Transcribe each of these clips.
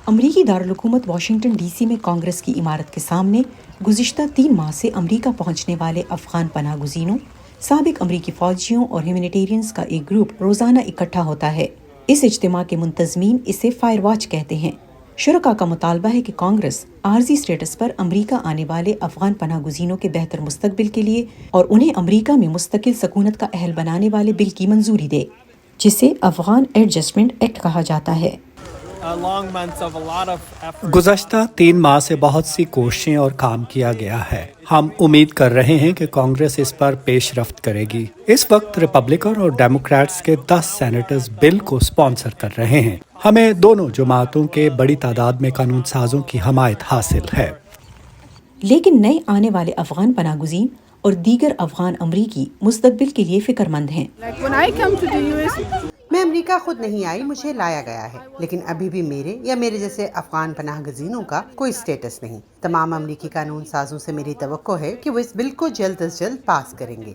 امریکی دارالحکومت Washington D C میں کانگریس کی عمارت کے سامنے گزشتہ 3 ماہ سے امریکہ پہنچنے والے افغان پناہ گزینوں، سابق امریکی فوجیوں اور ہیومینیٹیرینز کا ایک گروپ روزانہ اکٹھا ہوتا ہے۔ اس اجتماع کے منتظمین اسے فائر واچ کہتے ہیں۔ شرکاء کا مطالبہ ہے کہ کانگریس عارضی سٹیٹس پر امریکہ آنے والے افغان پناہ گزینوں کے بہتر مستقبل کے لیے اور انہیں امریکہ میں مستقل سکونت کا اہل بنانے والے بل کی منظوری دے، جسے افغان ایڈجسٹمنٹ ایکٹ کہا جاتا ہے۔ گزشتہ 3 ماہ سے بہت سی کوششیں اور کام کیا گیا ہے۔ ہم امید کر رہے ہیں کہ کانگریس اس پر پیش رفت کرے گی۔ اس وقت ریپبلکن اور ڈیموکریٹس کے 10 سینیٹرز بل کو اسپانسر کر رہے ہیں۔ ہمیں دونوں جماعتوں کے بڑی تعداد میں قانون سازوں کی حمایت حاصل ہے۔ لیکن نئے آنے والے افغان پناہ گزین اور دیگر افغان امریکی مستقبل کے لیے فکر مند ہیں۔ میں امریکہ خود نہیں آئی، مجھے لایا گیا ہے، لیکن ابھی بھی میرے یا میرے جیسے افغان پناہ گزینوں کا کوئی سٹیٹس نہیں۔ تمام امریکی قانون سازوں سے میری توقع ہے کہ وہ اس بل کو جلد از جلد پاس کریں گے۔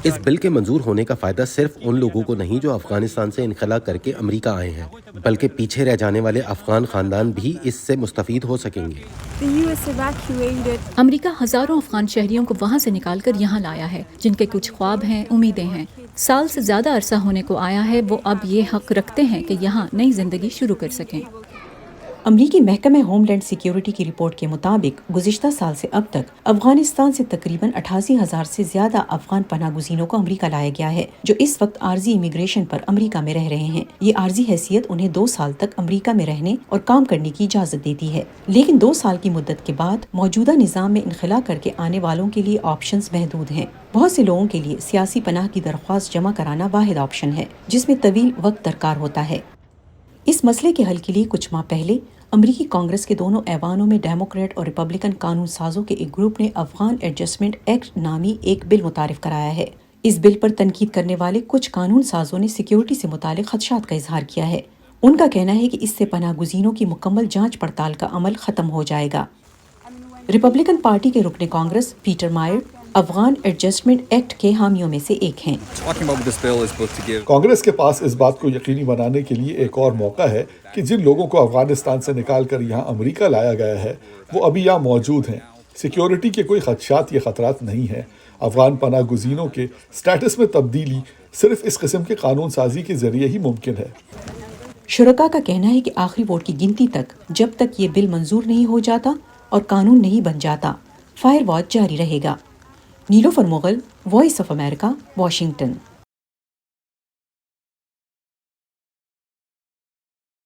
اس بل کے منظور ہونے کا فائدہ صرف ان لوگوں کو نہیں جو افغانستان سے انخلا کر کے امریکہ آئے ہیں، بلکہ پیچھے رہ جانے والے افغان خاندان بھی اس سے مستفید ہو سکیں گے۔ امریکہ ہزاروں افغان شہریوں کو وہاں سے نکال کر یہاں لایا ہے، جن کے کچھ خواب ہیں، امیدیں ہیں۔ سال سے زیادہ عرصہ ہونے کو آیا ہے، وہ اب یہ حق رکھتے ہیں کہ یہاں نئی زندگی شروع کر سکیں۔ امریکی محکمہ ہوم لینڈ سیکیورٹی کی رپورٹ کے مطابق گزشتہ سال سے اب تک افغانستان سے تقریباً 88,000 سے زیادہ افغان پناہ گزینوں کو امریکہ لایا گیا ہے، جو اس وقت عارضی امیگریشن پر امریکہ میں رہ رہے ہیں۔ یہ عارضی حیثیت انہیں 2 سال تک امریکہ میں رہنے اور کام کرنے کی اجازت دیتی ہے، لیکن 2 سال کی مدت کے بعد موجودہ نظام میں انخلا کر کے آنے والوں کے لیے آپشنز محدود ہیں۔ بہت سے لوگوں کے لیے سیاسی پناہ کی درخواست جمع کرانا واحد آپشن ہے، جس میں طویل وقت درکار ہوتا ہے۔ اس مسئلے کے حل کے لیے کچھ ماہ پہلے امریکی کانگریس کے دونوں ایوانوں میں ڈیموکریٹ اور ریپبلکن قانون سازوں کے ایک گروپ نے افغان ایڈجسٹمنٹ ایکٹ نامی ایک بل متعارف کرایا ہے۔ اس بل پر تنقید کرنے والے کچھ قانون سازوں نے سیکیورٹی سے متعلق خدشات کا اظہار کیا ہے۔ ان کا کہنا ہے کہ اس سے پناہ گزینوں کی مکمل جانچ پڑتال کا عمل ختم ہو جائے گا۔ ریپبلکن پارٹی کے رکن کانگریس پیٹر مائر افغان ایڈجسٹمنٹ ایکٹ کے حامیوں میں سے ایک ہیں۔ کانگریس کے پاس اس بات کو یقینی بنانے کے لیے ایک اور موقع ہے کہ جن لوگوں کو افغانستان سے نکال کر یہاں امریکہ لایا گیا ہے وہ ابھی یہاں موجود ہیں۔ سیکیورٹی کے کوئی خدشات یا خطرات نہیں ہیں۔ افغان پناہ گزینوں کے سٹیٹس میں تبدیلی صرف اس قسم کے قانون سازی کے ذریعے ہی ممکن ہے۔ شرکاء کا کہنا ہے کہ آخری ووٹ کی گنتی تک جب تک یہ بل منظور نہیں ہو جاتا اور قانون نہیں بن جاتا، فائر واچ جاری رہے گا۔ Nilofar Mughal, Voice of America, Washington.